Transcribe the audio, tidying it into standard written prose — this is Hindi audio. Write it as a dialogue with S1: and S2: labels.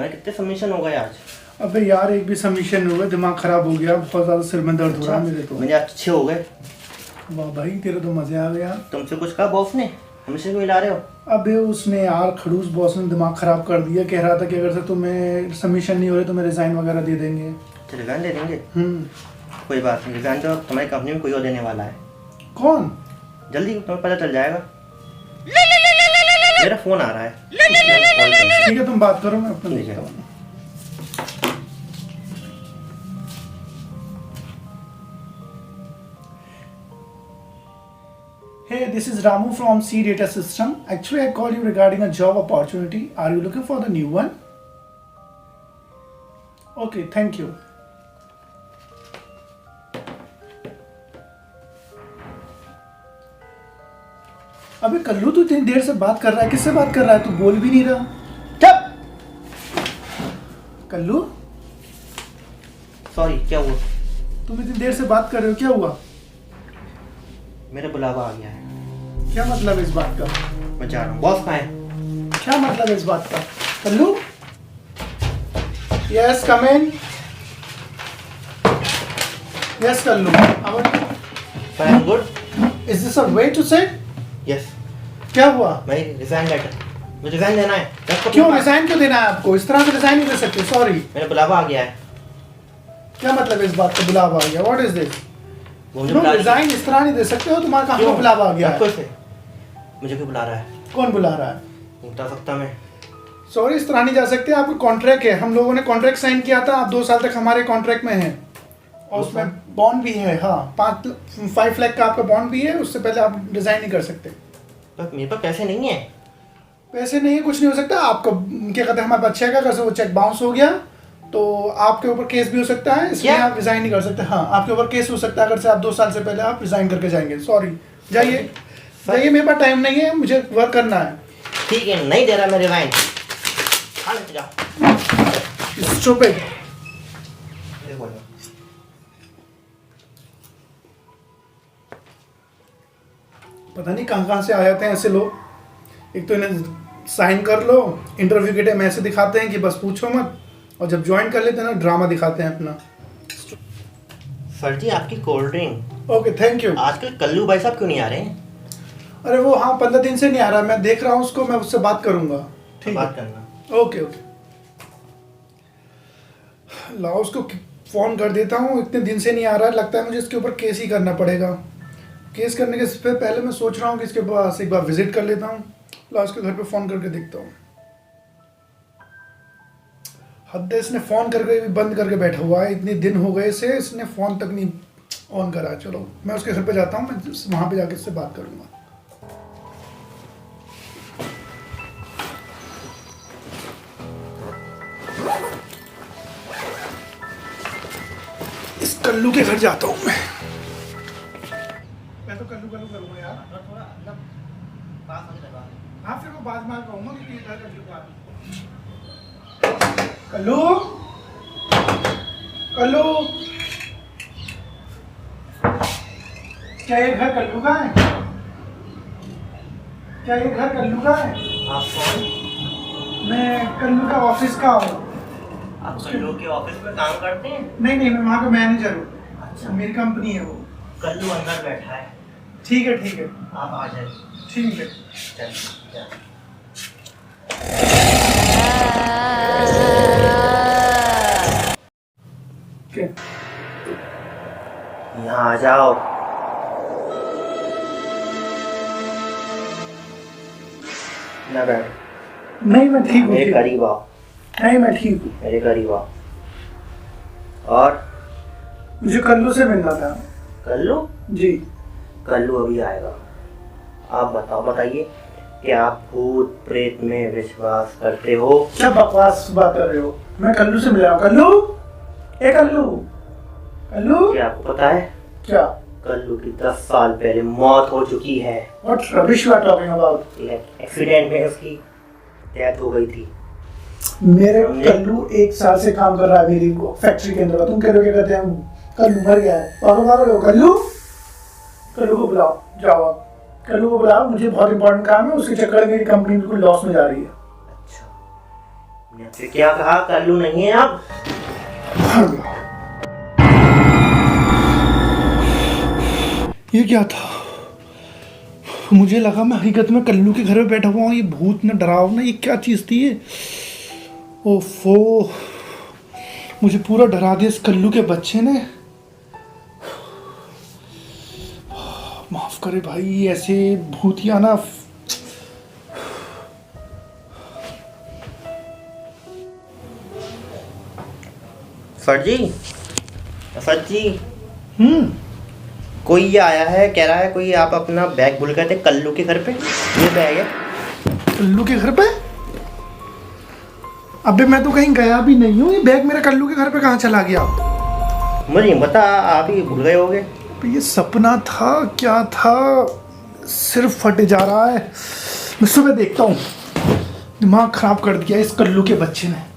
S1: तुम्हारे कितने सबमिशन हो गए आज?
S2: अबे यार एक भी सबमिशन नहीं हुआ, दिमाग खराब हो गया, बहुत ज्यादा सिर में दर्द हो रहा है मेरे तो।
S1: मेरे अच्छे हो गए।
S2: वाह भाई तेरे तो मजे आ गए यार।
S1: तुमसे कुछ कहा बॉस ने? हमेशा क्यों हिला रहे हो?
S2: अबे उसने यार खड़ूस बॉस ने दिमाग खराब कर दिया, कह रहा था कि अगर से तुम्हें सबमिशन नहीं हो रहे तो मैं रिजाइन वगैरह दे देंगे।
S1: तो रिजाइन दे देंगे? कोई बात नहीं, रिजाइन तो तुम्हारी कंपनी में कोई और देने वाला है।
S2: कौन?
S1: जल्दी तुम्हें पता चल जाएगा। मेरा फोन आ रहा है।
S2: ठीक है तुम बात करो, मैं अपना
S1: ठीक है।
S2: देखता हूँ। Hey, this is Ramu from C Data System. Actually, I called you regarding a job opportunity. Are you looking for the new one? Okay, thank you. अबे कल्लू तू इतनी देर से बात कर रहा है, किससे बात कर रहा है? तू बोल भी नहीं रहा।
S1: चुप!
S2: कल्लू
S1: सॉरी, क्या हुआ?
S2: तुम इतनी देर से बात कर रहे हो, क्या हुआ?
S1: मेरा बुलावा आ गया है।
S2: क्या मतलब इस बात का?
S1: मैं जा रहा हूँ। बॉस कहाँ है?
S2: क्या मतलब इस बात का? Kallu? Yes come in. Yes Kallu,
S1: fine, good.
S2: Is this a way to say?
S1: Yes.
S2: क्या हुआ?
S1: मैं रिजाइन लेटर, मुझे रिजाइन देना है।
S2: क्यों रिजाइन क्यों देना है आपको? इस तरह से रिजाइन नहीं दे सकते। सॉरी।
S1: मेरा बुलावा आ गया है।
S2: क्या मतलब इस बात का? बुलावा आ गया? What is this?
S1: मुझे
S2: तुम
S1: बुला
S2: रिजाइन इस तरह नहीं दे सकते हो। तुम्हारा कहाँ पे बुलावा आ गया है?
S1: से मुझे क्यों बुला रहा है?
S2: कौन बुला रहा है?
S1: नहीं बता सकता मैं।
S2: सॉरी, इस तरह नहीं जा सकते। आपका कॉन्ट्रैक्ट है, हम लोगों ने कॉन्ट्रैक्ट साइन किया था, आप 2 साल तक हमारे कॉन्ट्रैक्ट में हैं और उसमें बॉन्ड भी है। हाँ, 5 लाख का आपका बॉन्ड भी है। उससे पहले आप डिजाइन नहीं कर सकते।
S1: पर मेरे पास पैसे नहीं है।
S2: पैसे नहीं है, कुछ नहीं हो सकता। आपका क्या कहते हैं, हमारे पास चेक है, अगर से वो चेक बाउंस हो गया तो आपके ऊपर केस भी हो सकता है, इसलिए
S1: क्या?
S2: आप रिजाइन नहीं कर सकते। हाँ, आपके ऊपर केस हो सकता है अगर से आप 2 साल से पहले आप रिजाइन करके जाएंगे। सॉरी, जाइए जाइए, मेरे पास टाइम नहीं है, मुझे वर्क करना है।
S1: ठीक है, नहीं दे रहा मैं रिजाइन।
S2: स्टूपिड। पता नहीं कहाँ से आ जाते हैं ऐसे लोग। एक तो इन्हें साइन कर लो, इंटरव्यू के टाइम ऐसे दिखाते हैं कि बस पूछो मत, और जब ज्वाइन कर लेते हैं ना ड्रामा दिखाते हैं अपना।
S1: सर जी, आपकी cold drink.
S2: Okay thank you.
S1: आजकल कल्लू भाई साहब क्यों नहीं आ रहे हैं?
S2: अरे वो हाँ 15 दिन से नहीं आ रहा, मैं देख रहा हूँ उसको, मैं उससे बात करूंगा। ठीक
S1: बात
S2: है,
S1: करना।
S2: Okay okay. लाओ उसको फोन कर देता हूँ, इतने दिन से नहीं आ रहा है, लगता है मुझे इसके ऊपर केस ही करना पड़ेगा। केस करने के पहले मैं सोच रहा हूँ कि इसके पास एक बार विजिट कर लेता हूँ। लाओ उसके घर पे फोन करके देखता हूँ। हद है, इसने फोन करके भी बंद करके बैठा हुआ है, इतने दिन हो गए से इसने फोन तक नहीं ऑन करा। चलो मैं उसके घर पे जाता हूँ, मैं वहां पे जाके इससे बात करूंगा। इस कल्लू के घर जाता हूँ मैं तो कल्लू कल्लू करूंगा यार। हाँ फिर वो बाद में कहूंगा कि घर कल्लू कल्लू। क्या ये घर कल्लू का है? क्या ये घर कल्लू का है?
S1: आप कौन?
S2: मैं कल्लू का ऑफिस का हूँ।
S1: आप कल्लू के ऑफिस में काम करते हैं?
S2: नहीं नहीं, मैं वहाँ का मैनेजर हूँ।
S1: अच्छा।
S2: मेरी कंपनी है वो।
S1: कल्लू अंदर बैठा है।
S2: ठीक है ठीक है।
S1: आप आ जाइए।
S2: ठीक है।
S1: चल।
S2: Okay.
S1: यहाँ आ जाओ। ना बैठ।
S2: नहीं मैं ठीक हूँ।
S1: मेरे करीब आओ।
S2: नहीं मैं ठीक हूँ।
S1: मेरे करीब आओ। और
S2: मुझे कल्लू से मिलना था।
S1: कल्लू?
S2: जी।
S1: कल्लू अभी आएगा। आप बताइए कि आप भूत प्रेत में विश्वास करते हो?
S2: क्या बकवास बात कर रहे हो? मैं कल्लू से मिला हूँ। कल्लू, ए कल्लू, कल्लू।
S1: क्या आपको पता है?
S2: क्या?
S1: कल्लू की 10 साल पहले मौत हो चुकी है।
S2: What rubbish you are talking about?
S1: Accident में उसकी डेथ हो गई थी।
S2: मेरे कल्लू 1 साल से काम कर रहा है मेरी फैक्ट्री के अंदर। तुम कह रहे हो क्या कहते हैं कल्लू मर गया है? पागल हो कल्लू? कल्लू को बुलाओ, जाओ आप कल्लू को बुलाओ, मुझे बहुत इंपॉर्टेंट काम है। उसके चक्कर में मेरी कंपनी बिल्कुल लॉस में जा रही है।
S1: अच्छा, फिर क्या कहा, कल्लू नहीं है अब?
S2: ये क्या था? मुझे लगा मैं हकीकत में कल्लू के घर में बैठा हुआ हूँ। ये भूत न डरावना, ये क्या चीज़ थी ये? ओफो, मुझे पूरा डरा दिया इस कल्लू के बच्चे ने। माफ करे भाई, ऐसे भूतिया ना।
S1: सर जी, सर जी,
S2: हम्म,
S1: कोई ये आया है, कह रहा है कोई आप अपना बैग भूल गए थे कल्लू के घर पे। ये बैग है।
S2: कल्लू के घर पे? अबे मैं तो कहीं गया भी नहीं हूँ। ये बैग मेरा कल्लू के घर पे कहाँ चला गया?
S1: मुझे नहीं पता, आप ही भूल गए होगे।
S2: ये सपना था क्या था? सिर्फ फटे जा रहा है। मैं सुबह देखता हूँ। दिमाग खराब कर दिया इस कल्लू के बच्चे ने।